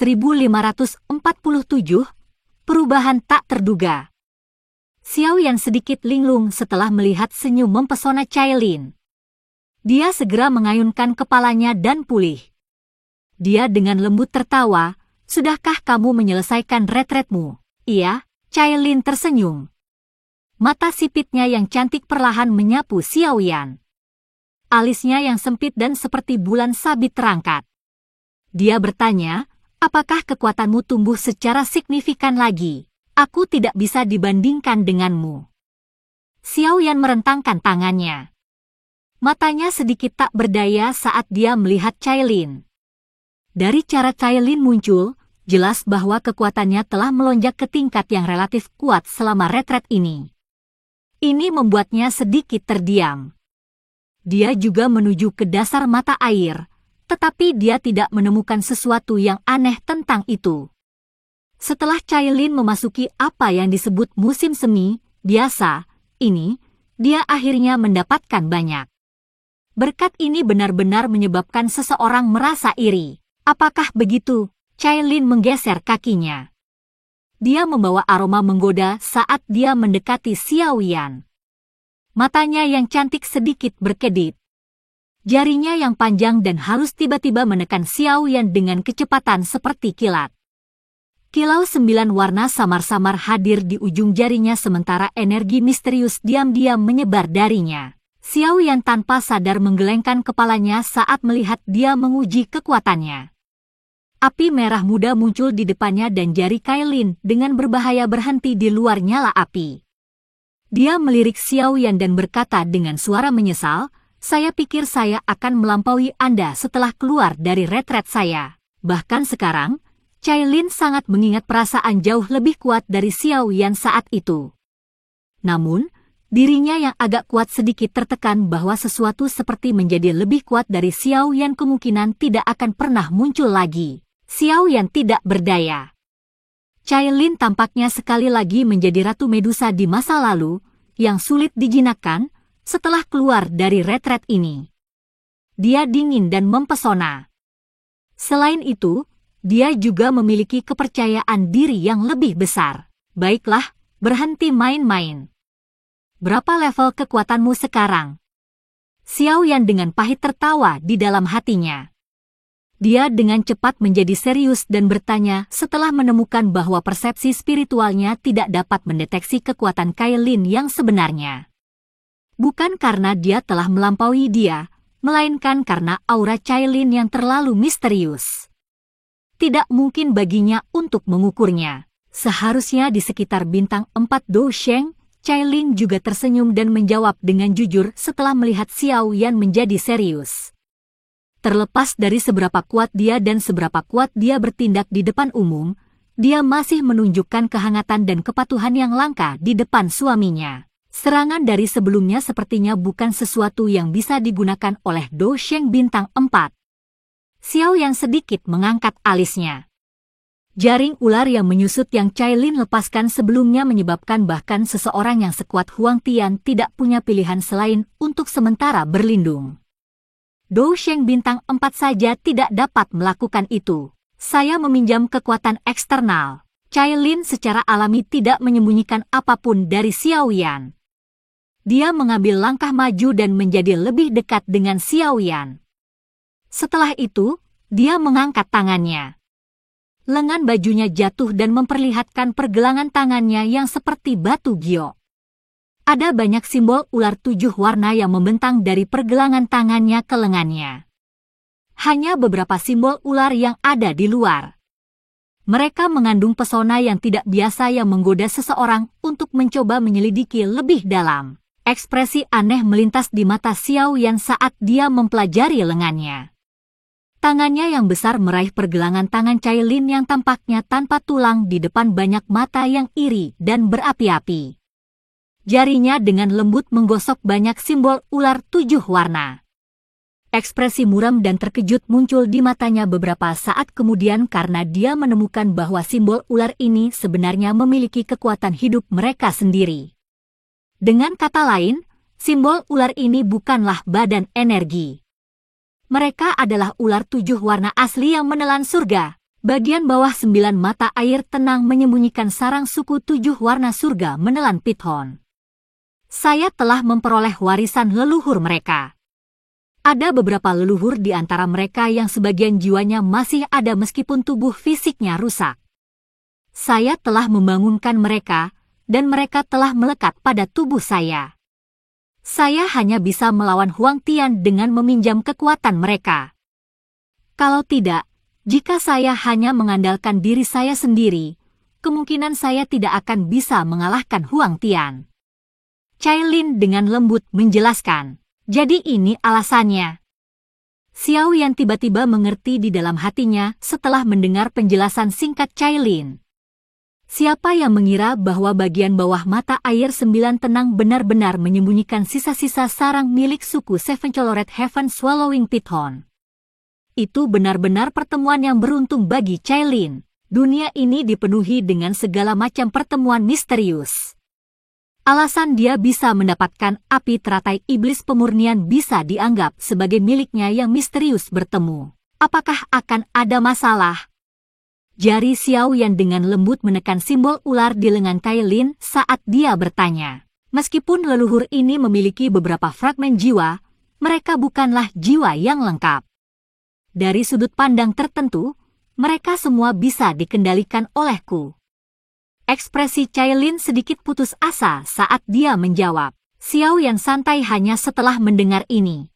1547, perubahan tak terduga. Xiao Yan sedikit linglung setelah melihat senyum mempesona Cailin. Dia segera mengayunkan kepalanya dan pulih. Dia dengan lembut tertawa, "Sudahkah kamu menyelesaikan retretmu?" "Iya," Cailin tersenyum. Mata sipitnya yang cantik perlahan menyapu Xiao Yan. Alisnya yang sempit dan seperti bulan sabit terangkat. Dia bertanya, "Apakah kekuatanmu tumbuh secara signifikan lagi? Aku tidak bisa dibandingkan denganmu." Xiao Yan merentangkan tangannya. Matanya sedikit tak berdaya saat dia melihat Cailin. Dari cara Cailin muncul, jelas bahwa kekuatannya telah melonjak ke tingkat yang relatif kuat selama retret ini. Ini membuatnya sedikit terdiam. Dia juga menuju ke dasar mata air, tetapi dia tidak menemukan sesuatu yang aneh tentang itu. Setelah Cailin memasuki apa yang disebut musim semi biasa ini, dia akhirnya mendapatkan banyak. Berkat ini benar-benar menyebabkan seseorang merasa iri. Apakah begitu? Cailin menggeser kakinya. Dia membawa aroma menggoda saat dia mendekati Xiao Yan. Matanya yang cantik sedikit berkedip. Jarinya yang panjang dan halus tiba-tiba menekan Xiao Yan dengan kecepatan seperti kilat. Kilau 9 warna samar-samar hadir di ujung jarinya sementara energi misterius diam-diam menyebar darinya. Xiao Yan tanpa sadar menggelengkan kepalanya saat melihat dia menguji kekuatannya. Api merah muda muncul di depannya dan jari Cailin dengan berbahaya berhenti di luar nyala api. Dia melirik Xiao Yan dan berkata dengan suara menyesal, "Saya pikir saya akan melampaui Anda setelah keluar dari retret saya." Bahkan sekarang, Cailin sangat mengingat perasaan jauh lebih kuat dari Xiao Yan saat itu. Namun, dirinya yang agak kuat sedikit tertekan bahwa sesuatu seperti menjadi lebih kuat dari Xiao Yan kemungkinan tidak akan pernah muncul lagi. Xiao Yan tidak berdaya. Cailin tampaknya sekali lagi menjadi Ratu Medusa di masa lalu, yang sulit dijinakkan setelah keluar dari retret ini. Dia dingin dan mempesona. Selain itu, dia juga memiliki kepercayaan diri yang lebih besar. Baiklah, berhenti main-main. Berapa level kekuatanmu sekarang? Xiao Yan dengan pahit tertawa di dalam hatinya. Dia dengan cepat menjadi serius dan bertanya setelah menemukan bahwa persepsi spiritualnya tidak dapat mendeteksi kekuatan Cailin yang sebenarnya. Bukan karena dia telah melampaui dia, melainkan karena aura Cailin yang terlalu misterius. Tidak mungkin baginya untuk mengukurnya. Seharusnya di sekitar bintang 4 Dousheng, Cailin juga tersenyum dan menjawab dengan jujur setelah melihat Xiao Yan menjadi serius. Terlepas dari seberapa kuat dia dan seberapa kuat dia bertindak di depan umum, dia masih menunjukkan kehangatan dan kepatuhan yang langka di depan suaminya. Serangan dari sebelumnya sepertinya bukan sesuatu yang bisa digunakan oleh Dousheng bintang 4. Xiao Yan sedikit mengangkat alisnya. Jaring ular yang menyusut yang Cailin lepaskan sebelumnya menyebabkan bahkan seseorang yang sekuat Huang Tian tidak punya pilihan selain untuk sementara berlindung. Dousheng bintang 4 saja tidak dapat melakukan itu. Saya meminjam kekuatan eksternal. Cailin secara alami tidak menyembunyikan apapun dari Xiao Yan. Dia mengambil langkah maju dan menjadi lebih dekat dengan Xiao Yan. Setelah itu, dia mengangkat tangannya. Lengan bajunya jatuh dan memperlihatkan pergelangan tangannya yang seperti batu giok. Ada banyak simbol ular 7 warna yang membentang dari pergelangan tangannya ke lengannya. Hanya beberapa simbol ular yang ada di luar. Mereka mengandung pesona yang tidak biasa yang menggoda seseorang untuk mencoba menyelidiki lebih dalam. Ekspresi aneh melintas di mata Xiao Yan saat dia mempelajari lengannya. Tangannya yang besar meraih pergelangan tangan Cailin yang tampaknya tanpa tulang di depan banyak mata yang iri dan berapi-api. Jarinya dengan lembut menggosok banyak simbol ular 7 warna. Ekspresi muram dan terkejut muncul di matanya beberapa saat kemudian karena dia menemukan bahwa simbol ular ini sebenarnya memiliki kekuatan hidup mereka sendiri. Dengan kata lain, simbol ular ini bukanlah badan energi. Mereka adalah ular 7 warna asli yang menelan surga. Bagian bawah 9 mata air tenang menyembunyikan sarang suku 7 warna surga menelan Pithon. Saya telah memperoleh warisan leluhur mereka. Ada beberapa leluhur di antara mereka yang sebagian jiwanya masih ada meskipun tubuh fisiknya rusak. Saya telah membangunkan mereka, dan mereka telah melekat pada tubuh saya. Saya hanya bisa melawan Huang Tian dengan meminjam kekuatan mereka. Kalau tidak, jika saya hanya mengandalkan diri saya sendiri, kemungkinan saya tidak akan bisa mengalahkan Huang Tian. Cailin dengan lembut menjelaskan, jadi ini alasannya. Xiao Yan tiba-tiba mengerti di dalam hatinya setelah mendengar penjelasan singkat Cailin. Siapa yang mengira bahwa bagian bawah mata air 9 tenang benar-benar menyembunyikan sisa-sisa sarang milik suku Seven Colored Heaven Swallowing Pithon? Itu benar-benar pertemuan yang beruntung bagi Cailin. Dunia ini dipenuhi dengan segala macam pertemuan misterius. Alasan dia bisa mendapatkan api teratai iblis pemurnian bisa dianggap sebagai miliknya yang misterius bertemu. Apakah akan ada masalah? Jari Xiao Yan dengan lembut menekan simbol ular di lengan Cailin saat dia bertanya. Meskipun leluhur ini memiliki beberapa fragmen jiwa, mereka bukanlah jiwa yang lengkap. Dari sudut pandang tertentu, mereka semua bisa dikendalikan olehku. Ekspresi Cailin sedikit putus asa saat dia menjawab. Xiao Yan santai hanya setelah mendengar ini.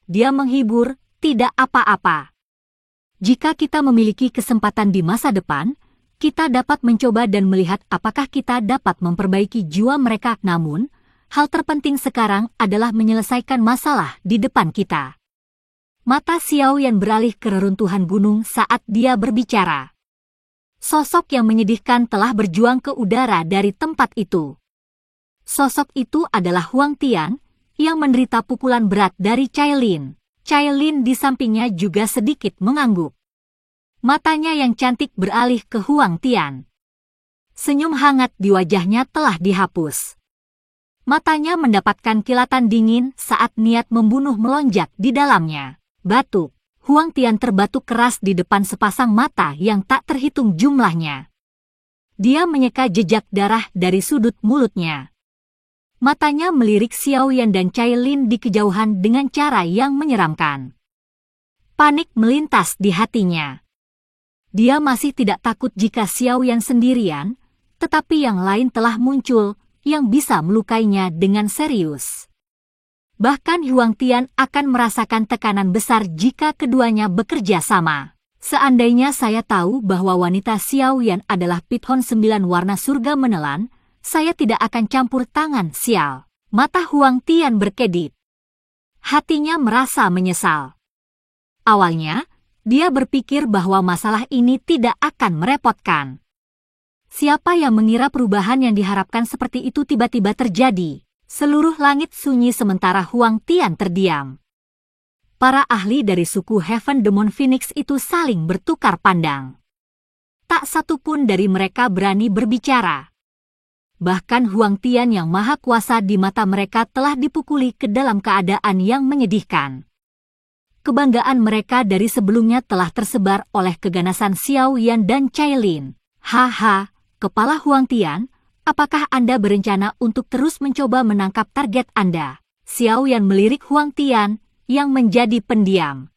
Dia menghibur, tidak apa-apa. Jika kita memiliki kesempatan di masa depan, kita dapat mencoba dan melihat apakah kita dapat memperbaiki jiwa mereka. Namun, hal terpenting sekarang adalah menyelesaikan masalah di depan kita. Mata Xiao Yan beralih ke reruntuhan gunung saat dia berbicara. Sosok yang menyedihkan telah berjuang ke udara dari tempat itu. Sosok itu adalah Huang Tian, yang menderita pukulan berat dari Cailin. Cailin di sampingnya juga sedikit mengangguk. Matanya yang cantik beralih ke Huang Tian. Senyum hangat di wajahnya telah dihapus. Matanya mendapatkan kilatan dingin saat niat membunuh melonjak di dalamnya. Batuk. Huang Tian terbatuk keras di depan sepasang mata yang tak terhitung jumlahnya. Dia menyeka jejak darah dari sudut mulutnya. Matanya melirik Xiao Yan dan Cailin di kejauhan dengan cara yang menyeramkan. Panik melintas di hatinya. Dia masih tidak takut jika Xiao Yan sendirian, tetapi yang lain telah muncul yang bisa melukainya dengan serius. Bahkan Huang Tian akan merasakan tekanan besar jika keduanya bekerja sama. Seandainya saya tahu bahwa wanita Xiao Yan adalah Pithon 9 warna surga menelan, saya tidak akan campur tangan. Sial. Mata Huang Tian berkedip. Hatinya merasa menyesal. Awalnya, dia berpikir bahwa masalah ini tidak akan merepotkan. Siapa yang mengira perubahan yang diharapkan seperti itu tiba-tiba terjadi? Seluruh langit sunyi sementara Huang Tian terdiam. Para ahli dari suku Heaven Demon Phoenix itu saling bertukar pandang. Tak satu pun dari mereka berani berbicara. Bahkan Huang Tian yang maha kuasa di mata mereka telah dipukuli ke dalam keadaan yang menyedihkan. Kebanggaan mereka dari sebelumnya telah tersebar oleh keganasan Xiao Yan dan Cailin. Haha, kepala Huang Tian, apakah Anda berencana untuk terus mencoba menangkap target Anda? Xiao Yan melirik Huang Tian yang menjadi pendiam.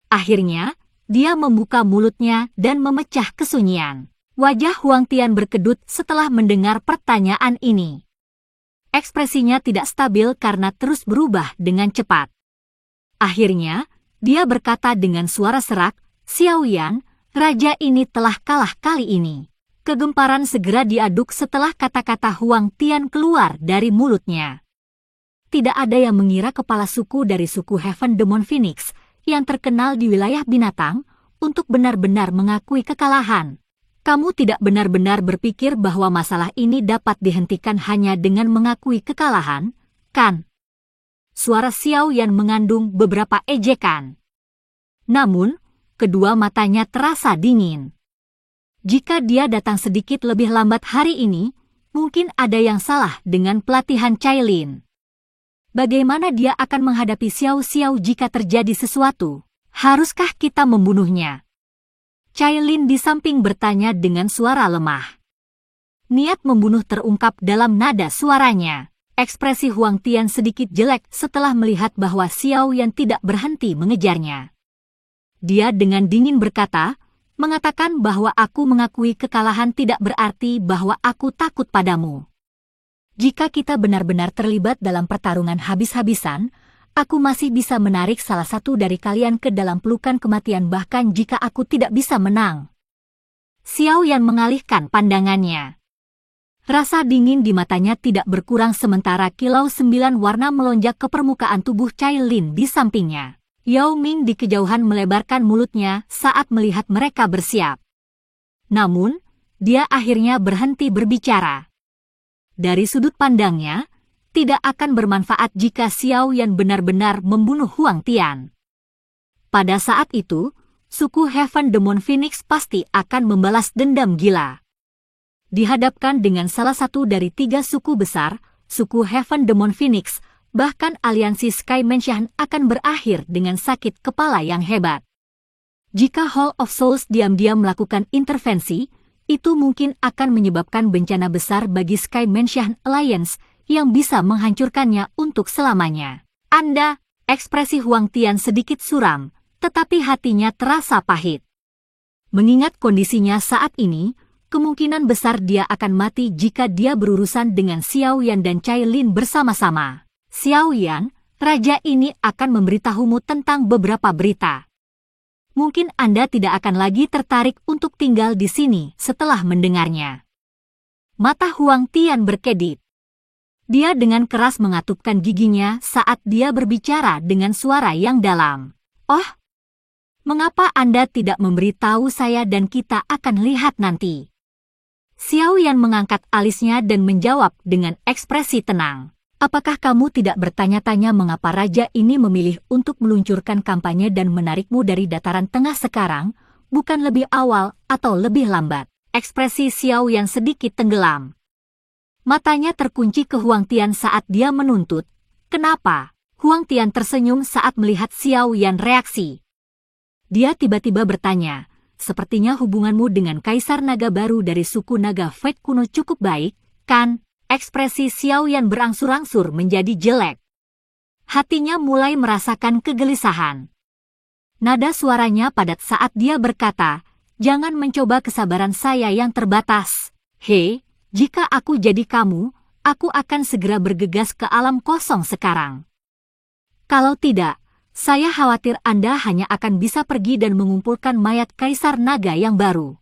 Akhirnya, dia membuka mulutnya dan memecah kesunyian. Wajah Huang Tian berkedut setelah mendengar pertanyaan ini. Ekspresinya tidak stabil karena terus berubah dengan cepat. Akhirnya, dia berkata dengan suara serak, Xiao Yan, raja ini telah kalah kali ini. Kegemparan segera diaduk setelah kata-kata Huang Tian keluar dari mulutnya. Tidak ada yang mengira kepala suku dari suku Heaven Demon Phoenix yang terkenal di wilayah binatang untuk benar-benar mengakui kekalahan. Kamu tidak benar-benar berpikir bahwa masalah ini dapat dihentikan hanya dengan mengakui kekalahan, kan? Suara Xiao Yan mengandung beberapa ejekan. Namun, kedua matanya terasa dingin. Jika dia datang sedikit lebih lambat hari ini, mungkin ada yang salah dengan pelatihan Cailin. Bagaimana dia akan menghadapi Xiao Xiao jika terjadi sesuatu? Haruskah kita membunuhnya? Cailin di samping bertanya dengan suara lemah. Niat membunuh terungkap dalam nada suaranya. Ekspresi Huang Tian sedikit jelek setelah melihat bahwa Xiao Yan tidak berhenti mengejarnya. Dia dengan dingin berkata, mengatakan bahwa aku mengakui kekalahan tidak berarti bahwa aku takut padamu. Jika kita benar-benar terlibat dalam pertarungan habis-habisan, aku masih bisa menarik salah satu dari kalian ke dalam pelukan kematian bahkan jika aku tidak bisa menang. Xiao Yan mengalihkan pandangannya. Rasa dingin di matanya tidak berkurang sementara kilau 9 warna melonjak ke permukaan tubuh Cailin di sampingnya. Yao Ming di kejauhan melebarkan mulutnya saat melihat mereka bersiap. Namun, dia akhirnya berhenti berbicara. Dari sudut pandangnya, tidak akan bermanfaat jika Xiao Yan benar-benar membunuh Huang Tian. Pada saat itu, suku Heaven Demon Phoenix pasti akan membalas dendam gila. Dihadapkan dengan salah satu dari 3 suku besar, suku Heaven Demon Phoenix, bahkan aliansi Sky Mansion akan berakhir dengan sakit kepala yang hebat. Jika Hall of Souls diam-diam melakukan intervensi, itu mungkin akan menyebabkan bencana besar bagi Sky Mansion Alliance yang bisa menghancurkannya untuk selamanya. Ekspresi Huang Tian sedikit suram, tetapi hatinya terasa pahit. Mengingat kondisinya saat ini, kemungkinan besar dia akan mati jika dia berurusan dengan Xiao Yan dan Cailin bersama-sama. Xiao Yan, raja ini akan memberitahumu tentang beberapa berita. Mungkin Anda tidak akan lagi tertarik untuk tinggal di sini setelah mendengarnya. Mata Huang Tian berkedip. Dia dengan keras mengatupkan giginya saat dia berbicara dengan suara yang dalam. Oh, mengapa Anda tidak memberitahu saya dan kita akan lihat nanti? Xiao Yan mengangkat alisnya dan menjawab dengan ekspresi tenang. Apakah kamu tidak bertanya-tanya mengapa raja ini memilih untuk meluncurkan kampanye dan menarikmu dari dataran tengah sekarang, bukan lebih awal atau lebih lambat? Ekspresi Xiao Yan sedikit tenggelam. Matanya terkunci ke Huang Tian saat dia menuntut. Kenapa? Huang Tian tersenyum saat melihat Xiao Yan reaksi. Dia tiba-tiba bertanya, sepertinya hubunganmu dengan Kaisar Naga baru dari suku Naga Fate kuno cukup baik, kan? Ekspresi Xiao Yan berangsur-angsur menjadi jelek. Hatinya mulai merasakan kegelisahan. Nada suaranya padat saat dia berkata, jangan mencoba kesabaran saya yang terbatas. Hei, jika aku jadi kamu, aku akan segera bergegas ke alam kosong sekarang. Kalau tidak, saya khawatir Anda hanya akan bisa pergi dan mengumpulkan mayat Kaisar Naga yang baru.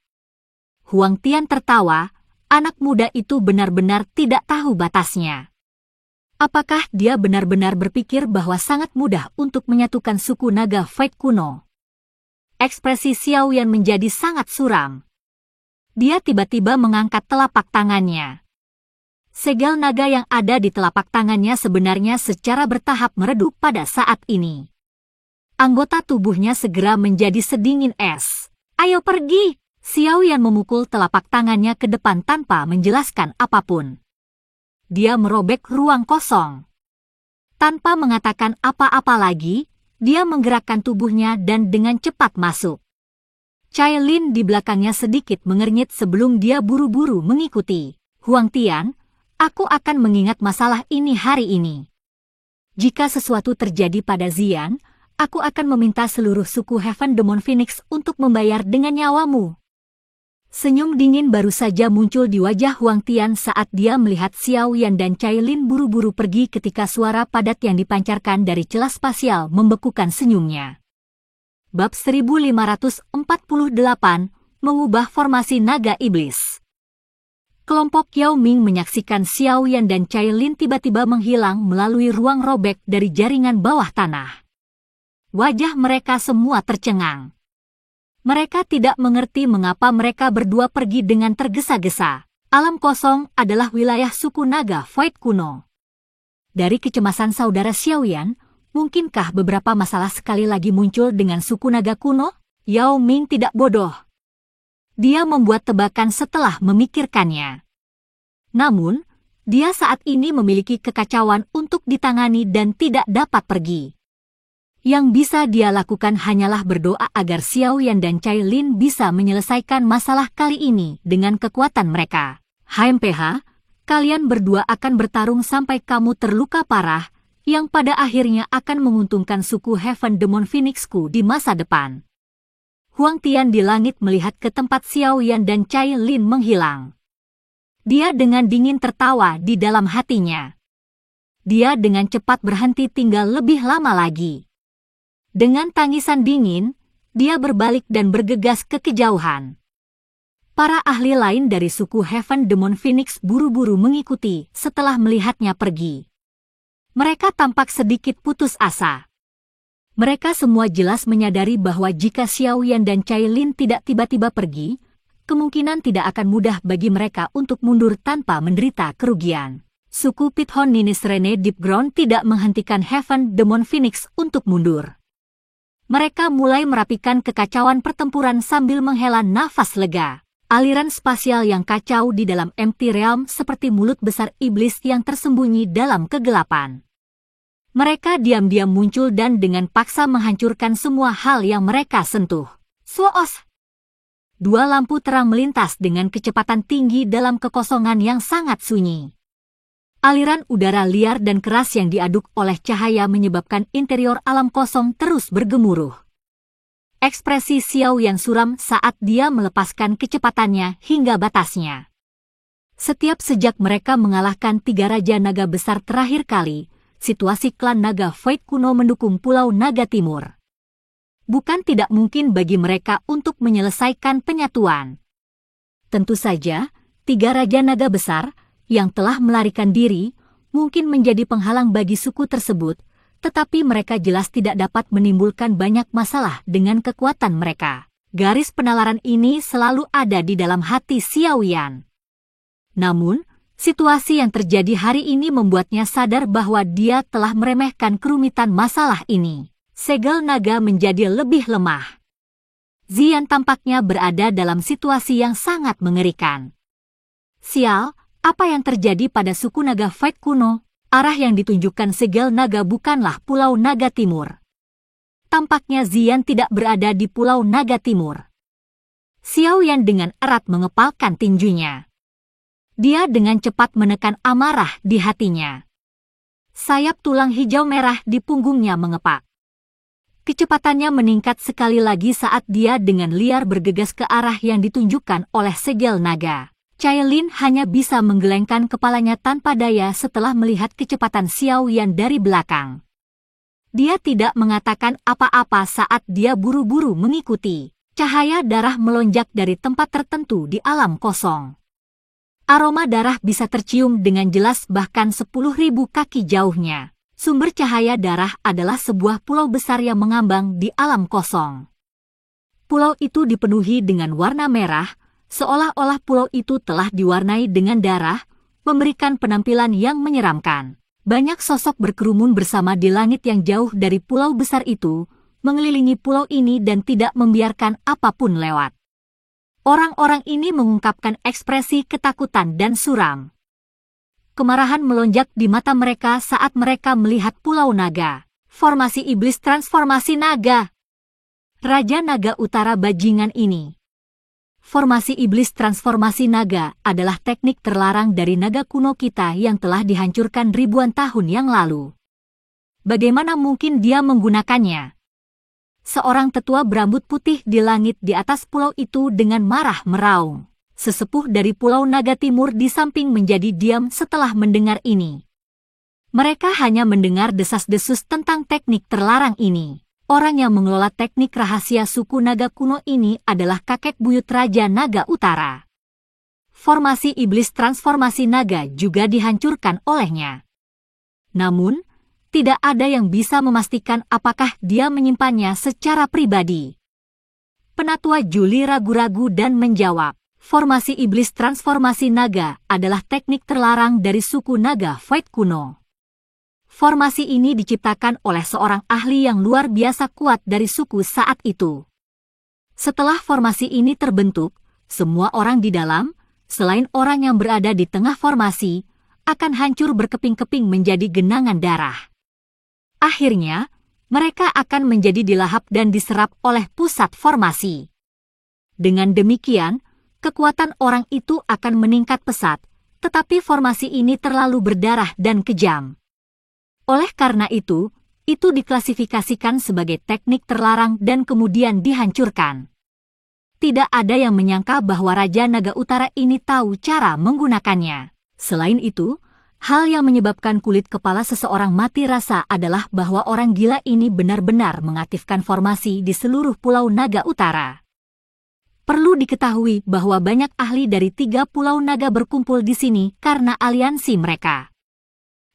Huang Tian tertawa, anak muda itu benar-benar tidak tahu batasnya. Apakah dia benar-benar berpikir bahwa sangat mudah untuk menyatukan suku Naga Fate kuno? Ekspresi Xiao Yan menjadi sangat suram. Dia tiba-tiba mengangkat telapak tangannya. Segel naga yang ada di telapak tangannya sebenarnya secara bertahap meredup pada saat ini. Anggota tubuhnya segera menjadi sedingin es. Ayo pergi! Xiao Yan memukul telapak tangannya ke depan tanpa menjelaskan apapun. Dia merobek ruang kosong. Tanpa mengatakan apa-apa lagi, dia menggerakkan tubuhnya dan dengan cepat masuk. Cailin di belakangnya sedikit mengernyit sebelum dia buru-buru mengikuti. Huang Tian, aku akan mengingat masalah ini hari ini. Jika sesuatu terjadi pada Xian, aku akan meminta seluruh suku Heaven Demon Phoenix untuk membayar dengan nyawamu. Senyum dingin baru saja muncul di wajah Huang Tian saat dia melihat Xiao Yan dan Cailin buru-buru pergi ketika suara padat yang dipancarkan dari celah spasial membekukan senyumnya. Bab 1548, mengubah formasi naga iblis. Kelompok Yao Ming menyaksikan Xiao Yan dan Cailin tiba-tiba menghilang melalui ruang robek dari jaringan bawah tanah. Wajah mereka semua tercengang. Mereka tidak mengerti mengapa mereka berdua pergi dengan tergesa-gesa. Alam kosong adalah wilayah suku Naga Fate kuno. Dari kecemasan saudara Xiao Yan, mungkinkah beberapa masalah sekali lagi muncul dengan suku Naga kuno? Yao Ming tidak bodoh. Dia membuat tebakan setelah memikirkannya. Namun, dia saat ini memiliki kekacauan untuk ditangani dan tidak dapat pergi. Yang bisa dia lakukan hanyalah berdoa agar Xiao Yan dan Cailin bisa menyelesaikan masalah kali ini dengan kekuatan mereka. HMPH, kalian berdua akan bertarung sampai kamu terluka parah, yang pada akhirnya akan menguntungkan suku Heaven Demon Phoenixku di masa depan. Huang Tian di langit melihat ke tempat Xiao Yan dan Cailin menghilang. Dia dengan dingin tertawa di dalam hatinya. Dia dengan cepat berhenti tinggal lebih lama lagi. Dengan tangisan dingin, dia berbalik dan bergegas ke kejauhan. Para ahli lain dari suku Heaven Demon Phoenix buru-buru mengikuti setelah melihatnya pergi. Mereka tampak sedikit putus asa. Mereka semua jelas menyadari bahwa jika Xiao Yan dan Cailin tidak tiba-tiba pergi, kemungkinan tidak akan mudah bagi mereka untuk mundur tanpa menderita kerugian. Suku Pithon Ninis Rene Deepground tidak menghentikan Heaven Demon Phoenix untuk mundur. Mereka mulai merapikan kekacauan pertempuran sambil menghela nafas lega. Aliran spasial yang kacau di dalam Empty Realm seperti mulut besar iblis yang tersembunyi dalam kegelapan. Mereka diam-diam muncul dan dengan paksa menghancurkan semua hal yang mereka sentuh. Swoos! Dua lampu terang melintas dengan kecepatan tinggi dalam kekosongan yang sangat sunyi. Aliran udara liar dan keras yang diaduk oleh cahaya menyebabkan interior alam kosong terus bergemuruh. Ekspresi Xiao Yan suram saat dia melepaskan kecepatannya hingga batasnya. Sejak mereka mengalahkan 3 Raja Naga besar terakhir kali, situasi klan Naga Void kuno mendukung Pulau Naga Timur. Bukan tidak mungkin bagi mereka untuk menyelesaikan penyatuan. Tentu saja, 3 Raja Naga besar yang telah melarikan diri, mungkin menjadi penghalang bagi suku tersebut, tetapi mereka jelas tidak dapat menimbulkan banyak masalah dengan kekuatan mereka. Garis penalaran ini selalu ada di dalam hati Xiao Yan. Namun, situasi yang terjadi hari ini membuatnya sadar bahwa dia telah meremehkan kerumitan masalah ini. Segel naga menjadi lebih lemah. Zian tampaknya berada dalam situasi yang sangat mengerikan. Sial, apa yang terjadi pada suku naga Void kuno? Arah yang ditunjukkan segel naga bukanlah Pulau Naga Timur. Tampaknya Zian tidak berada di Pulau Naga Timur. Xiao Yan dengan erat mengepalkan tinjunya. Dia dengan cepat menekan amarah di hatinya. Sayap tulang hijau merah di punggungnya mengepak. Kecepatannya meningkat sekali lagi saat dia dengan liar bergegas ke arah yang ditunjukkan oleh segel naga. Cailin hanya bisa menggelengkan kepalanya tanpa daya setelah melihat kecepatan Xiao Yan dari belakang. Dia tidak mengatakan apa-apa saat dia buru-buru mengikuti. Cahaya darah melonjak dari tempat tertentu di alam kosong. Aroma darah bisa tercium dengan jelas bahkan 10.000 kaki jauhnya. Sumber cahaya darah adalah sebuah pulau besar yang mengambang di alam kosong. Pulau itu dipenuhi dengan warna merah, seolah-olah pulau itu telah diwarnai dengan darah, memberikan penampilan yang menyeramkan. Banyak sosok berkerumun bersama di langit yang jauh dari pulau besar itu, mengelilingi pulau ini dan tidak membiarkan apapun lewat. Orang-orang ini mengungkapkan ekspresi ketakutan dan suram. Kemarahan melonjak di mata mereka saat mereka melihat Pulau Naga. Formasi Iblis Transformasi Naga. Raja Naga Utara bajingan ini. Formasi Iblis Transformasi Naga adalah teknik terlarang dari naga kuno kita yang telah dihancurkan ribuan tahun yang lalu. Bagaimana mungkin dia menggunakannya? Seorang tetua berambut putih di langit di atas pulau itu dengan marah meraung. Sesepuh dari Pulau Naga Timur di samping menjadi diam setelah mendengar ini. Mereka hanya mendengar desas-desus tentang teknik terlarang ini. Orang yang mengelola teknik rahasia suku naga kuno ini adalah kakek buyut Raja Naga Utara. Formasi Iblis Transformasi Naga juga dihancurkan olehnya. Namun, tidak ada yang bisa memastikan apakah dia menyimpannya secara pribadi. Penatua Juli ragu-ragu dan menjawab, formasi Iblis Transformasi Naga adalah teknik terlarang dari suku naga Void kuno. Formasi ini diciptakan oleh seorang ahli yang luar biasa kuat dari suku saat itu. Setelah formasi ini terbentuk, semua orang di dalam, selain orang yang berada di tengah formasi, akan hancur berkeping-keping menjadi genangan darah. Akhirnya, mereka akan menjadi dilahap dan diserap oleh pusat formasi. Dengan demikian, kekuatan orang itu akan meningkat pesat, tetapi formasi ini terlalu berdarah dan kejam. Oleh karena itu diklasifikasikan sebagai teknik terlarang dan kemudian dihancurkan. Tidak ada yang menyangka bahwa Raja Naga Utara ini tahu cara menggunakannya. Selain itu, hal yang menyebabkan kulit kepala seseorang mati rasa adalah bahwa orang gila ini benar-benar mengaktifkan formasi di seluruh Pulau Naga Utara. Perlu diketahui bahwa banyak ahli dari 3 Pulau Naga berkumpul di sini karena aliansi mereka.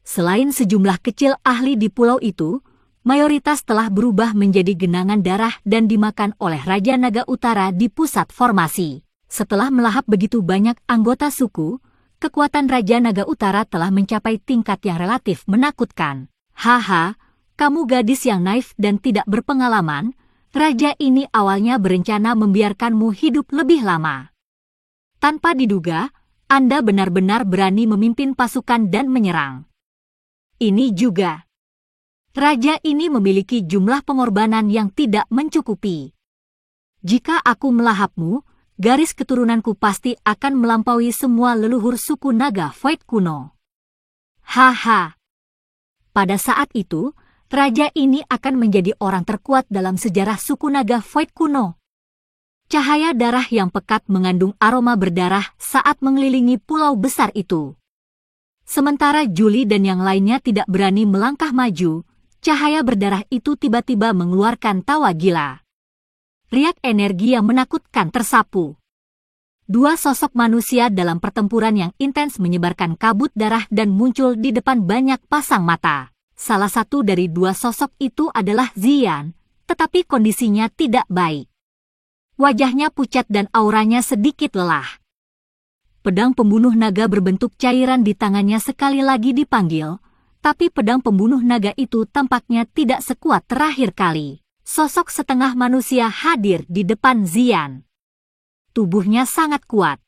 Selain sejumlah kecil ahli di pulau itu, mayoritas telah berubah menjadi genangan darah dan dimakan oleh Raja Naga Utara di pusat formasi. Setelah melahap begitu banyak anggota suku, kekuatan Raja Naga Utara telah mencapai tingkat yang relatif menakutkan. Haha, kamu gadis yang naif dan tidak berpengalaman. Raja ini awalnya berencana membiarkanmu hidup lebih lama. Tanpa diduga, Anda benar-benar berani memimpin pasukan dan menyerang. Ini juga. Raja ini memiliki jumlah pengorbanan yang tidak mencukupi. Jika aku melahapmu, garis keturunanku pasti akan melampaui semua leluhur suku naga Void kuno. Haha. Pada saat itu, Raja ini akan menjadi orang terkuat dalam sejarah suku naga Void kuno. Cahaya darah yang pekat mengandung aroma berdarah saat mengelilingi pulau besar itu. Sementara Julie dan yang lainnya tidak berani melangkah maju, cahaya berdarah itu tiba-tiba mengeluarkan tawa gila. Riak energi yang menakutkan tersapu. 2 sosok manusia dalam pertempuran yang intens menyebarkan kabut darah dan muncul di depan banyak pasang mata. Salah satu dari 2 sosok itu adalah Zian, tetapi kondisinya tidak baik. Wajahnya pucat dan auranya sedikit lelah. Pedang pembunuh naga berbentuk cairan di tangannya sekali lagi dipanggil, tapi pedang pembunuh naga itu tampaknya tidak sekuat terakhir kali. Sosok setengah manusia hadir di depan Zian. Tubuhnya sangat kuat.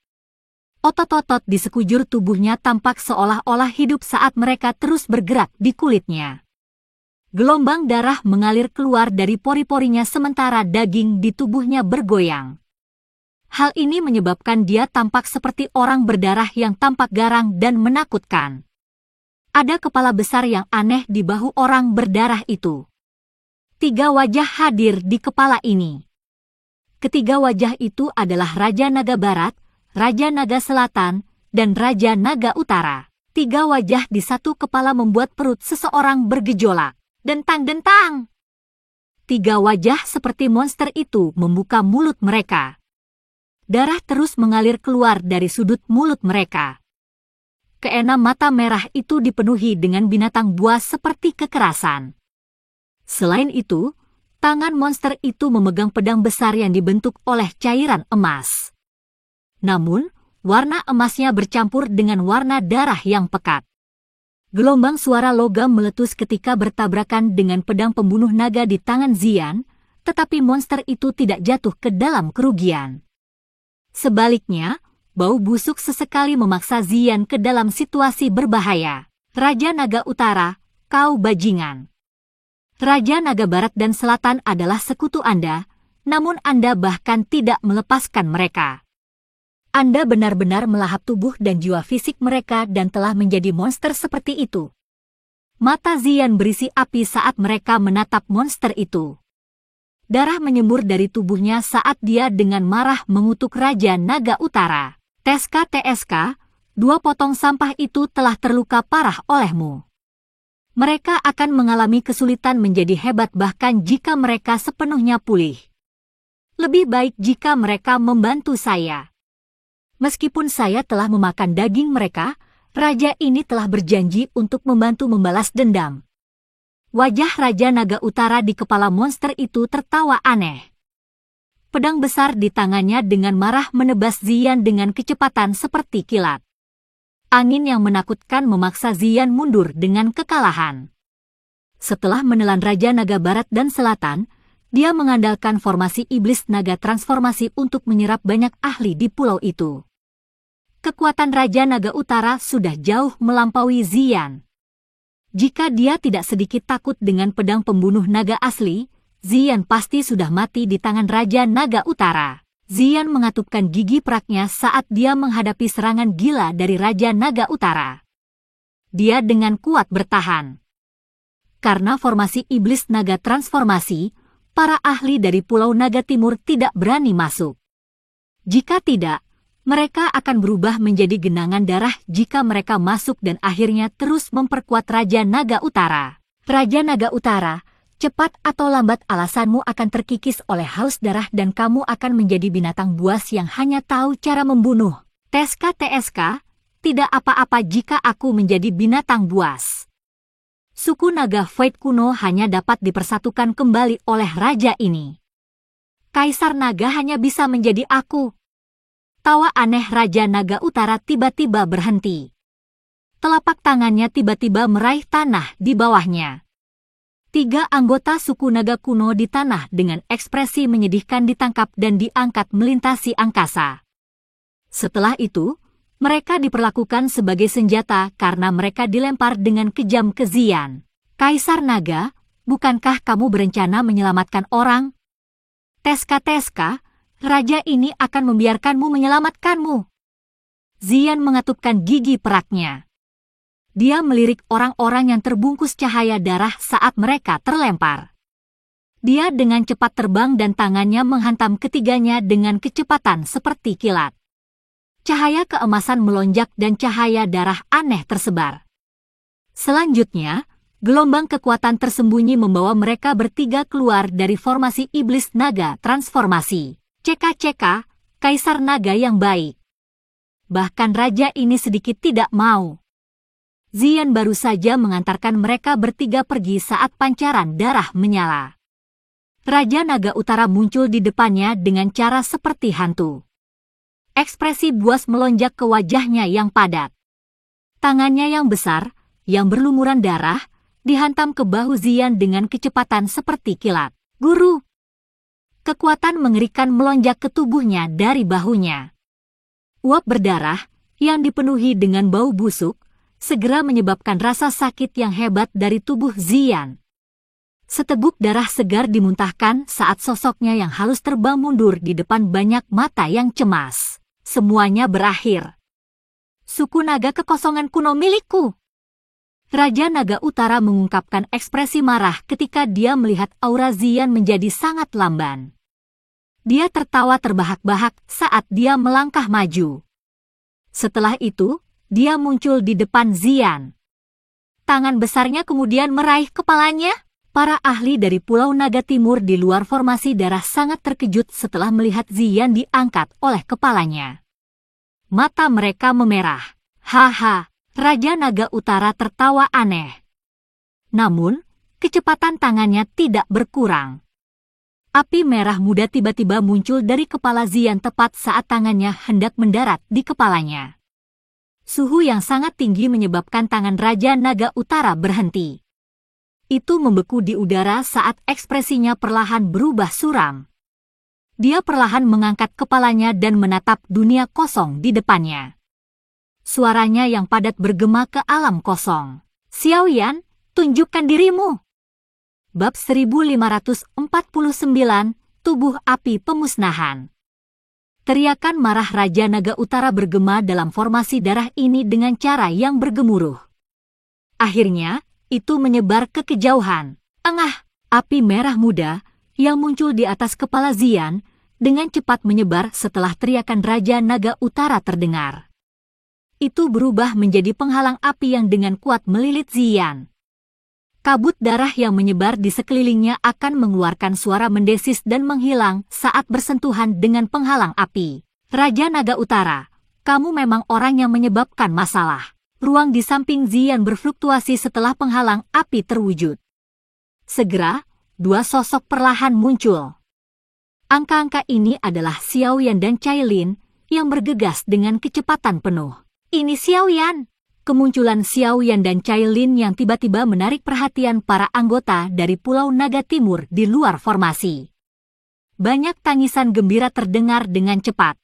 Otot-otot di sekujur tubuhnya tampak seolah-olah hidup saat mereka terus bergerak di kulitnya. Gelombang darah mengalir keluar dari pori-porinya sementara daging di tubuhnya bergoyang. Hal ini menyebabkan dia tampak seperti orang berdarah yang tampak garang dan menakutkan. Ada kepala besar yang aneh di bahu orang berdarah itu. 3 wajah hadir di kepala ini. Ketiga wajah itu adalah Raja Naga Barat, Raja Naga Selatan, dan Raja Naga Utara. 3 wajah di satu kepala membuat perut seseorang bergejolak. Dentang-dentang! 3 wajah seperti monster itu membuka mulut mereka. Darah terus mengalir keluar dari sudut mulut mereka. Keenam mata merah itu dipenuhi dengan binatang buas seperti kekerasan. Selain itu, tangan monster itu memegang pedang besar yang dibentuk oleh cairan emas. Namun, warna emasnya bercampur dengan warna darah yang pekat. Gelombang suara logam meletus ketika bertabrakan dengan pedang pembunuh naga di tangan Zian, tetapi monster itu tidak jatuh ke dalam kerugian. Sebaliknya, bau busuk sesekali memaksa Zian ke dalam situasi berbahaya. Raja Naga Utara, kau bajingan. Raja Naga Barat dan Selatan adalah sekutu Anda, namun Anda bahkan tidak melepaskan mereka. Anda benar-benar melahap tubuh dan jiwa fisik mereka dan telah menjadi monster seperti itu. Mata Zian berisi api saat mereka menatap monster itu. Darah menyembur dari tubuhnya saat dia dengan marah mengutuk Raja Naga Utara. TSK, 2 potong sampah itu telah terluka parah olehmu. Mereka akan mengalami kesulitan menjadi hebat bahkan jika mereka sepenuhnya pulih. Lebih baik jika mereka membantu saya. Meskipun saya telah memakan daging mereka, raja ini telah berjanji untuk membantu membalas dendam. Wajah Raja Naga Utara di kepala monster itu tertawa aneh. Pedang besar di tangannya dengan marah menebas Zian dengan kecepatan seperti kilat. Angin yang menakutkan memaksa Zian mundur dengan kekalahan. Setelah menelan Raja Naga Barat dan Selatan, dia mengandalkan formasi iblis naga transformasi untuk menyerap banyak ahli di pulau itu. Kekuatan Raja Naga Utara sudah jauh melampaui Zian. Jika dia tidak sedikit takut dengan pedang pembunuh naga asli, Zian pasti sudah mati di tangan Raja Naga Utara. Zian mengatupkan gigi peraknya saat dia menghadapi serangan gila dari Raja Naga Utara. Dia dengan kuat bertahan. Karena formasi iblis naga transformasi, para ahli dari Pulau Naga Timur tidak berani masuk. Jika tidak, mereka akan berubah menjadi genangan darah jika mereka masuk dan akhirnya terus memperkuat Raja Naga Utara. Raja Naga Utara, cepat atau lambat alasanmu akan terkikis oleh haus darah dan kamu akan menjadi binatang buas yang hanya tahu cara membunuh. TSK, tidak apa-apa jika aku menjadi binatang buas. Suku naga Void kuno hanya dapat dipersatukan kembali oleh raja ini. Kaisar naga hanya bisa menjadi aku. Tawa aneh Raja Naga Utara tiba-tiba berhenti. Telapak tangannya tiba-tiba meraih tanah di bawahnya. 3 anggota suku naga kuno di tanah dengan ekspresi menyedihkan ditangkap dan diangkat melintasi angkasa. Setelah itu, mereka diperlakukan sebagai senjata karena mereka dilempar dengan kejam ke Zian. Kaisar Naga, bukankah kamu berencana menyelamatkan orang? Teska, raja ini akan membiarkanmu menyelamatkanmu. Zian mengatupkan gigi peraknya. Dia melirik orang-orang yang terbungkus cahaya darah saat mereka terlempar. Dia dengan cepat terbang dan tangannya menghantam ketiganya dengan kecepatan seperti kilat. Cahaya keemasan melonjak dan cahaya darah aneh tersebar. Selanjutnya, gelombang kekuatan tersembunyi membawa mereka bertiga keluar dari formasi iblis naga transformasi. CK, Kaisar Naga yang baik. Bahkan raja ini sedikit tidak mau. Zian baru saja mengantarkan mereka bertiga pergi saat pancaran darah menyala. Raja Naga Utara muncul di depannya dengan cara seperti hantu. Ekspresi buas melonjak ke wajahnya yang padat. Tangannya yang besar, yang berlumuran darah, dihantam ke bahu Zian dengan kecepatan seperti kilat. Guru! Kekuatan mengerikan melonjak ke tubuhnya dari bahunya. Uap berdarah, yang dipenuhi dengan bau busuk, segera menyebabkan rasa sakit yang hebat dari tubuh Zian. Seteguk darah segar dimuntahkan saat sosoknya yang halus terbang mundur di depan banyak mata yang cemas. Semuanya berakhir. Suku naga kekosongan kuno milikku. Raja Naga Utara mengungkapkan ekspresi marah ketika dia melihat aura Zian menjadi sangat lamban. Dia tertawa terbahak-bahak saat dia melangkah maju. Setelah itu, dia muncul di depan Zian. Tangan besarnya kemudian meraih kepalanya. Para ahli dari Pulau Naga Timur di luar formasi darah sangat terkejut setelah melihat Zian diangkat oleh kepalanya. Mata mereka memerah. Haha, Raja Naga Utara tertawa aneh. Namun, kecepatan tangannya tidak berkurang. Api merah muda tiba-tiba muncul dari kepala Zian tepat saat tangannya hendak mendarat di kepalanya. Suhu yang sangat tinggi menyebabkan tangan Raja Naga Utara berhenti. Itu membeku di udara saat ekspresinya perlahan berubah suram. Dia perlahan mengangkat kepalanya dan menatap dunia kosong di depannya. Suaranya yang padat bergema ke alam kosong. Xiaoyan, tunjukkan dirimu. Bab 1549, Tubuh Api Pemusnahan. Teriakan marah Raja Naga Utara bergema dalam formasi darah ini dengan cara yang bergemuruh. Akhirnya, itu menyebar ke kejauhan. Engah, api merah muda yang muncul di atas kepala Zian dengan cepat menyebar setelah teriakan Raja Naga Utara terdengar. Itu berubah menjadi penghalang api yang dengan kuat melilit Zian. Kabut darah yang menyebar di sekelilingnya akan mengeluarkan suara mendesis dan menghilang saat bersentuhan dengan penghalang api. Raja Naga Utara, kamu memang orang yang menyebabkan masalah. Ruang di samping Zian berfluktuasi setelah penghalang api terwujud. Segera, 2 sosok perlahan muncul. Angka-angka ini adalah Xiaoyan dan Cailin yang bergegas dengan kecepatan penuh. Ini Xiaoyan. Kemunculan Xiaoyan dan Cailin yang tiba-tiba menarik perhatian para anggota dari Pulau Naga Timur di luar formasi. Banyak tangisan gembira terdengar dengan cepat.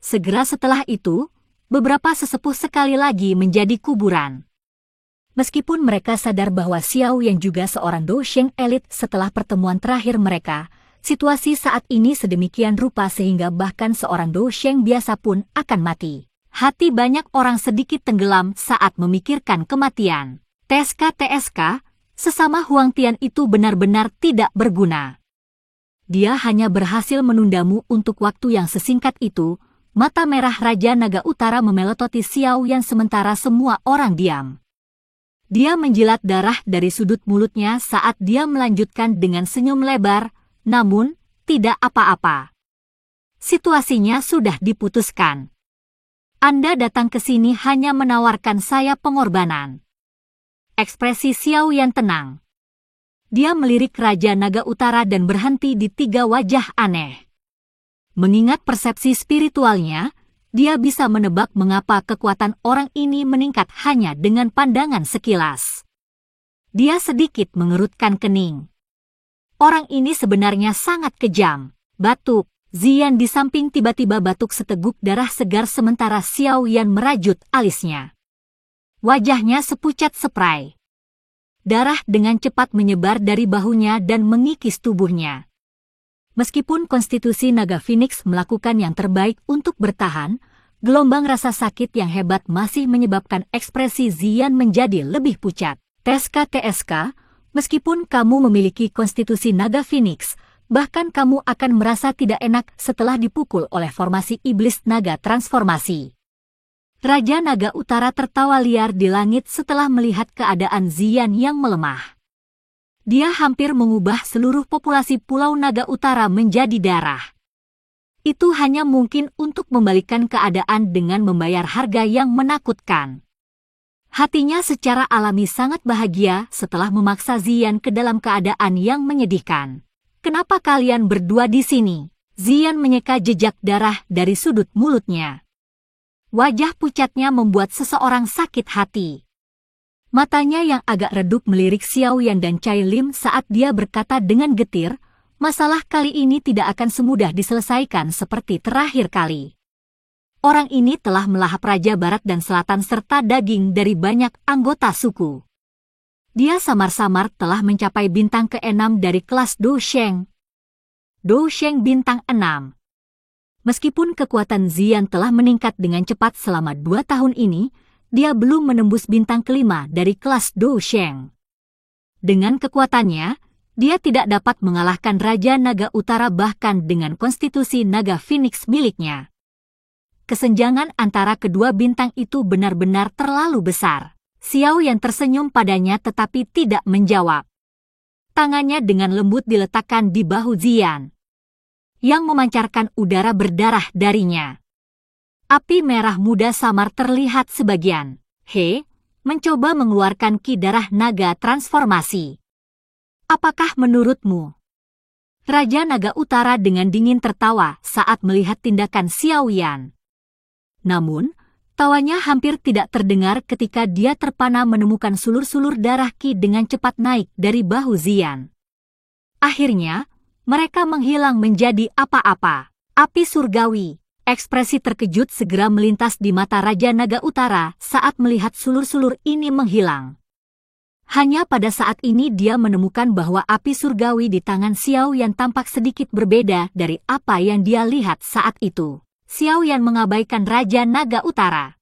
Segera setelah itu, beberapa sesepuh sekali lagi menjadi kuburan. Meskipun mereka sadar bahwa Xiao yang juga seorang Dousheng elit setelah pertemuan terakhir mereka, situasi saat ini sedemikian rupa sehingga bahkan seorang Dousheng biasa pun akan mati. Hati banyak orang sedikit tenggelam saat memikirkan kematian. TSK, sesama Huang Tian itu benar-benar tidak berguna. Dia hanya berhasil menundamu untuk waktu yang sesingkat itu. Mata merah Raja Naga Utara memelototi Xiao yang sementara semua orang diam. Dia menjilat darah dari sudut mulutnya saat dia melanjutkan dengan senyum lebar, namun tidak apa-apa. Situasinya sudah diputuskan. Anda datang ke sini hanya menawarkan saya pengorbanan. Ekspresi Xiao yang tenang. Dia melirik Raja Naga Utara dan berhenti di 3 wajah aneh. Mengingat persepsi spiritualnya, dia bisa menebak mengapa kekuatan orang ini meningkat hanya dengan pandangan sekilas. Dia sedikit mengerutkan kening. Orang ini sebenarnya sangat kejam. Batuk. Ziyan di samping tiba-tiba batuk seteguk darah segar sementara Xiao Yan merajut alisnya. Wajahnya sepucat spray. Darah dengan cepat menyebar dari bahunya dan mengikis tubuhnya. Meskipun konstitusi Naga Phoenix melakukan yang terbaik untuk bertahan, gelombang rasa sakit yang hebat masih menyebabkan ekspresi Ziyan menjadi lebih pucat. TSK, meskipun kamu memiliki konstitusi Naga Phoenix, bahkan kamu akan merasa tidak enak setelah dipukul oleh formasi iblis naga transformasi. Raja Naga Utara tertawa liar di langit setelah melihat keadaan Ziyan yang melemah. Dia hampir mengubah seluruh populasi Pulau Naga Utara menjadi darah. Itu hanya mungkin untuk membalikkan keadaan dengan membayar harga yang menakutkan. Hatinya secara alami sangat bahagia setelah memaksa Ziyan ke dalam keadaan yang menyedihkan. Kenapa kalian berdua di sini? Ziyan menyeka jejak darah dari sudut mulutnya. Wajah pucatnya membuat seseorang sakit hati. Matanya yang agak redup melirik Xiao Yan dan Cai Lim saat dia berkata dengan getir, masalah kali ini tidak akan semudah diselesaikan seperti terakhir kali. Orang ini telah melahap Raja Barat dan Selatan serta daging dari banyak anggota suku. Dia samar-samar telah mencapai bintang ke-6 dari kelas Dousheng. Dousheng bintang 6. Meskipun kekuatan Ziyan telah meningkat dengan cepat selama 2 tahun ini, dia belum menembus bintang ke-5 dari kelas Dousheng. Dengan kekuatannya, dia tidak dapat mengalahkan Raja Naga Utara bahkan dengan konstitusi Naga Phoenix miliknya. Kesenjangan antara kedua bintang itu benar-benar terlalu besar. Xiao yang tersenyum padanya tetapi tidak menjawab. Tangannya dengan lembut diletakkan di bahu Ziyan, yang memancarkan udara berdarah darinya. Api merah muda samar terlihat sebagian. Mencoba mengeluarkan ki darah naga transformasi. Apakah menurutmu? Raja Naga Utara dengan dingin tertawa saat melihat tindakan Xiao Yan. Namun, tawanya hampir tidak terdengar ketika dia terpana menemukan sulur-sulur darah ki dengan cepat naik dari bahu Ziyan. Akhirnya, mereka menghilang menjadi apa-apa. Api surgawi. Ekspresi terkejut segera melintas di mata Raja Naga Utara saat melihat sulur-sulur ini menghilang. Hanya pada saat ini dia menemukan bahwa api surgawi di tangan Xiao Yan tampak sedikit berbeda dari apa yang dia lihat saat itu. Xiao Yan mengabaikan Raja Naga Utara.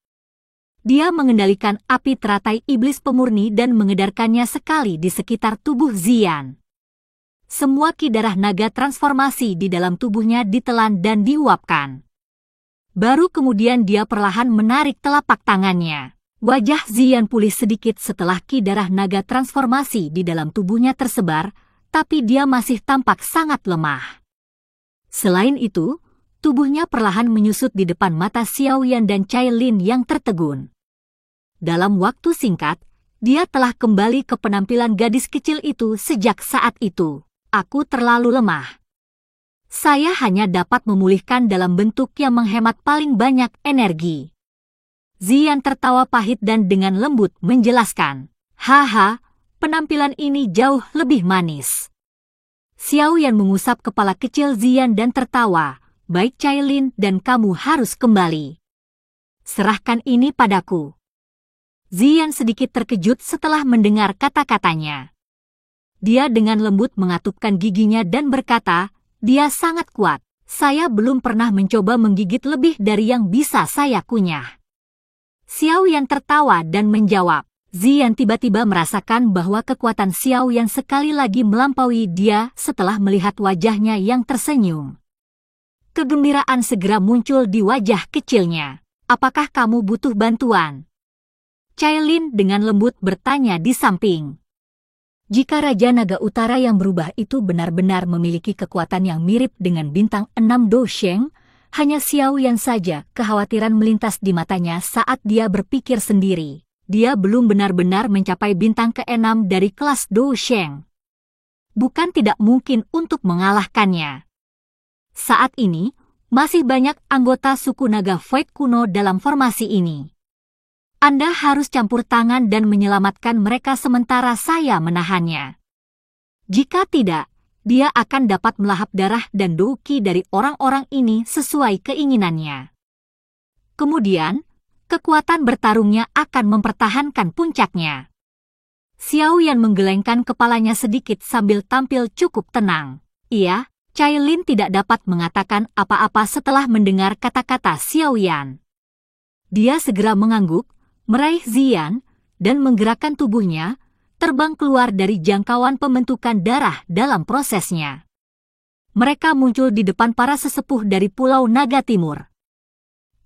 Dia mengendalikan api teratai iblis pemurni dan mengedarkannya sekali di sekitar tubuh Ziyan. Semua ki darah naga transformasi di dalam tubuhnya ditelan dan diuapkan. Baru kemudian dia perlahan menarik telapak tangannya. Wajah Ziyan pulih sedikit setelah ki darah naga transformasi di dalam tubuhnya tersebar, tapi dia masih tampak sangat lemah. Selain itu, tubuhnya perlahan menyusut di depan mata Xiao Yan dan Cai Lin yang tertegun. Dalam waktu singkat, dia telah kembali ke penampilan gadis kecil itu sejak saat itu. Aku terlalu lemah. Saya hanya dapat memulihkan dalam bentuk yang menghemat paling banyak energi. Ziyan tertawa pahit dan dengan lembut menjelaskan. Haha, penampilan ini jauh lebih manis. Xiao Yan mengusap kepala kecil Ziyan dan tertawa. Baik Cai Lin dan kamu harus kembali. Serahkan ini padaku. Ziyan sedikit terkejut setelah mendengar kata-katanya. Dia dengan lembut mengatupkan giginya dan berkata, "Dia sangat kuat. Saya belum pernah mencoba menggigit lebih dari yang bisa saya kunyah." Xiaoyan tertawa dan menjawab. Ziyan tiba-tiba merasakan bahwa kekuatan Xiaoyan sekali lagi melampaui dia setelah melihat wajahnya yang tersenyum. Kegembiraan segera muncul di wajah kecilnya. "Apakah kamu butuh bantuan?" Cailin dengan lembut bertanya di samping. Jika Raja Naga Utara yang berubah itu benar-benar memiliki kekuatan yang mirip dengan bintang 6 Dousheng, hanya Xiaoyan saja kekhawatiran melintas di matanya saat dia berpikir sendiri. Dia belum benar-benar mencapai bintang ke-6 dari kelas Dousheng. Bukan tidak mungkin untuk mengalahkannya. Saat ini, masih banyak anggota suku naga Void kuno dalam formasi ini. Anda harus campur tangan dan menyelamatkan mereka sementara saya menahannya. Jika tidak, dia akan dapat melahap darah dan douki dari orang-orang ini sesuai keinginannya. Kemudian, kekuatan bertarungnya akan mempertahankan puncaknya. Xiaoyan menggelengkan kepalanya sedikit sambil tampil cukup tenang. Cailin tidak dapat mengatakan apa-apa setelah mendengar kata-kata Xiaoyan. Dia segera mengangguk, meraih Ziyan, dan menggerakkan tubuhnya, terbang keluar dari jangkauan pembentukan darah dalam prosesnya. Mereka muncul di depan para sesepuh dari Pulau Naga Timur.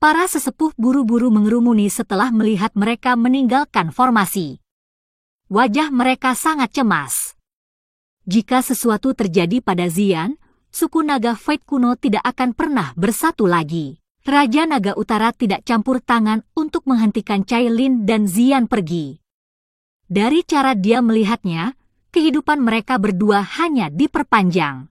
Para sesepuh buru-buru mengerumuni setelah melihat mereka meninggalkan formasi. Wajah mereka sangat cemas. Jika sesuatu terjadi pada Ziyan, suku naga Void kuno tidak akan pernah bersatu lagi. Raja Naga Utara tidak campur tangan untuk menghentikan Cailin dan Ziyan pergi. Dari cara dia melihatnya, kehidupan mereka berdua hanya diperpanjang.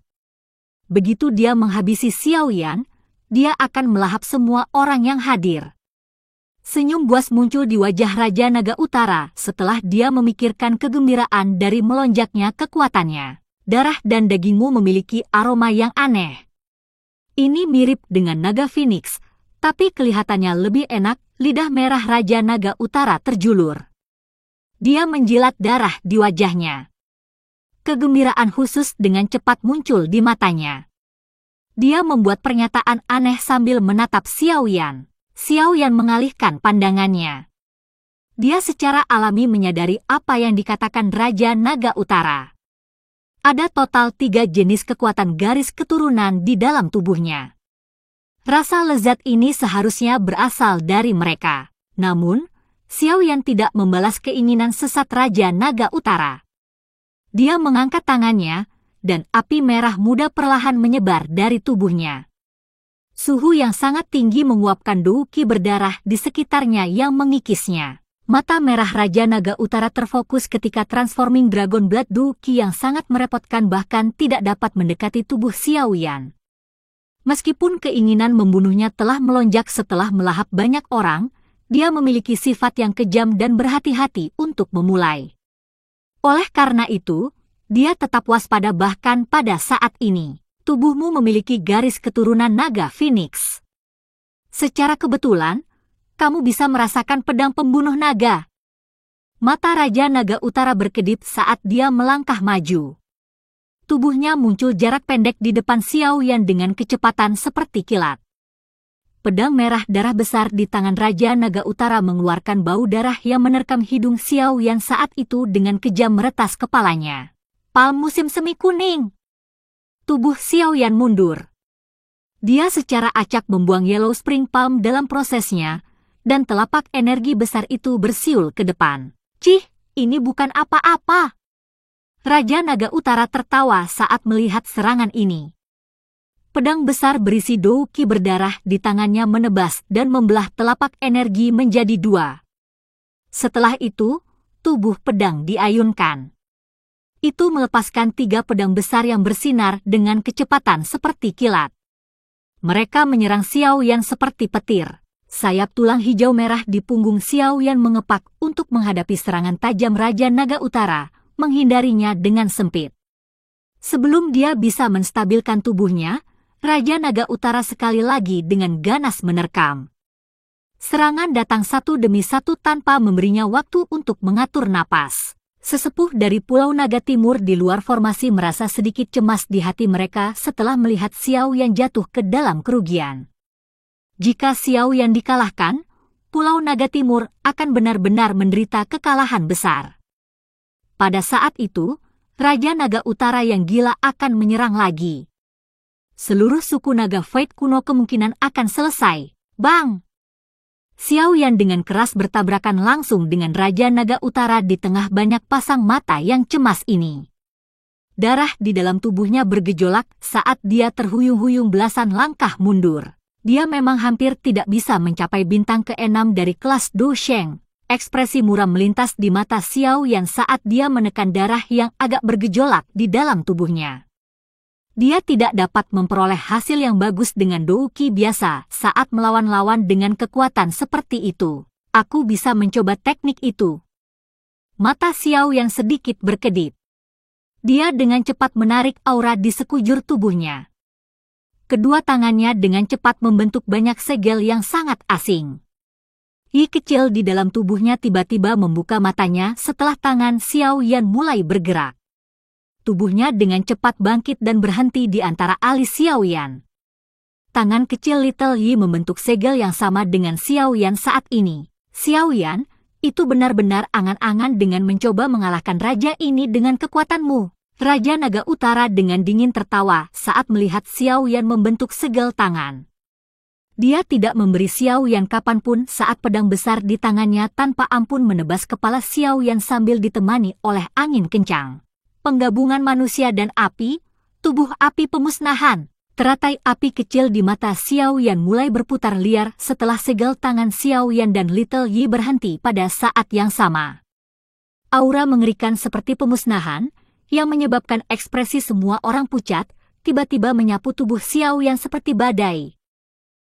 Begitu dia menghabisi Xiaoyan, dia akan melahap semua orang yang hadir. Senyum buas muncul di wajah Raja Naga Utara setelah dia memikirkan kegembiraan dari melonjaknya kekuatannya. Darah dan dagingmu memiliki aroma yang aneh. Ini mirip dengan naga Phoenix, tapi kelihatannya lebih enak. Lidah merah Raja Naga Utara terjulur. Dia menjilat darah di wajahnya. Kegembiraan khusus dengan cepat muncul di matanya. Dia membuat pernyataan aneh sambil menatap Xiaoyan. Xiaoyan mengalihkan pandangannya. Dia secara alami menyadari apa yang dikatakan Raja Naga Utara. Ada total 3 jenis kekuatan garis keturunan di dalam tubuhnya. Rasa lezat ini seharusnya berasal dari mereka. Namun, Xiaoyan tidak membalas keinginan sesat Raja Naga Utara. Dia mengangkat tangannya, dan api merah muda perlahan menyebar dari tubuhnya. Suhu yang sangat tinggi menguapkan douki berdarah di sekitarnya yang mengikisnya. Mata merah Raja Naga Utara terfokus ketika Transforming Dragon Blood douki yang sangat merepotkan bahkan tidak dapat mendekati tubuh Xiaoyan. Meskipun keinginan membunuhnya telah melonjak setelah melahap banyak orang, dia memiliki sifat yang kejam dan berhati-hati untuk memulai. Oleh karena itu, dia tetap waspada bahkan pada saat ini. Tubuhmu memiliki garis keturunan naga Phoenix. Secara kebetulan, kamu bisa merasakan pedang pembunuh naga. Mata Raja Naga Utara berkedip saat dia melangkah maju. Tubuhnya muncul jarak pendek di depan Xiaoyan dengan kecepatan seperti kilat. Pedang merah darah besar di tangan Raja Naga Utara mengeluarkan bau darah yang menerkam hidung Xiaoyan saat itu dengan kejam meretas kepalanya. Palm musim semi kuning. Tubuh Xiaoyan mundur. Dia secara acak membuang Yellow Spring Palm dalam prosesnya, dan telapak energi besar itu bersiul ke depan. Cih, ini bukan apa-apa. Raja Naga Utara tertawa saat melihat serangan ini. Pedang besar berisi douki berdarah di tangannya menebas dan membelah telapak energi menjadi 2. Setelah itu, tubuh pedang diayunkan. Itu melepaskan 3 pedang besar yang bersinar dengan kecepatan seperti kilat. Mereka menyerang Xiaoyan seperti petir. Sayap tulang hijau merah di punggung Xiaoyan mengepak untuk menghadapi serangan tajam Raja Naga Utara, menghindarinya dengan sempit. Sebelum dia bisa menstabilkan tubuhnya, Raja Naga Utara sekali lagi dengan ganas menerkam. Serangan datang satu demi satu tanpa memberinya waktu untuk mengatur napas. Sesepuh dari Pulau Naga Timur di luar formasi merasa sedikit cemas di hati mereka setelah melihat Xiao Yan jatuh ke dalam kerugian. Jika Xiao Yan dikalahkan, Pulau Naga Timur akan benar-benar menderita kekalahan besar. Pada saat itu, Raja Naga Utara yang gila akan menyerang lagi. Seluruh suku naga Fate kuno kemungkinan akan selesai. Bang! Xiao Yan dengan keras bertabrakan langsung dengan Raja Naga Utara di tengah banyak pasang mata yang cemas ini. Darah di dalam tubuhnya bergejolak saat dia terhuyung-huyung belasan langkah mundur. Dia memang hampir tidak bisa mencapai bintang ke-6 dari kelas Do Sheng. Ekspresi muram melintas di mata Xiao Yan saat dia menekan darah yang agak bergejolak di dalam tubuhnya. Dia tidak dapat memperoleh hasil yang bagus dengan douki biasa saat melawan lawan dengan kekuatan seperti itu. Aku bisa mencoba teknik itu. Mata Xiao yang sedikit berkedip. Dia dengan cepat menarik aura di sekujur tubuhnya. Kedua tangannya dengan cepat membentuk banyak segel yang sangat asing. Yi kecil di dalam tubuhnya tiba-tiba membuka matanya setelah tangan Xiao Yan mulai bergerak. Tubuhnya dengan cepat bangkit dan berhenti di antara alis Xiao Yan. Tangan kecil Little Yi membentuk segel yang sama dengan Xiao Yan saat ini. Xiao Yan, itu benar-benar angan-angan dengan mencoba mengalahkan raja ini dengan kekuatanmu. Raja Naga Utara dengan dingin tertawa saat melihat Xiao Yan membentuk segel tangan. Dia tidak memberi Xiao Yan kapanpun saat pedang besar di tangannya tanpa ampun menebas kepala Xiao Yan sambil ditemani oleh angin kencang. Penggabungan manusia dan api, tubuh api pemusnahan. Teratai api kecil di mata Xiao Yan mulai berputar liar setelah segel tangan Xiao Yan dan Little Yi berhenti pada saat yang sama. Aura mengerikan seperti pemusnahan, yang menyebabkan ekspresi semua orang pucat, tiba-tiba menyapu tubuh Xiao Yan seperti badai.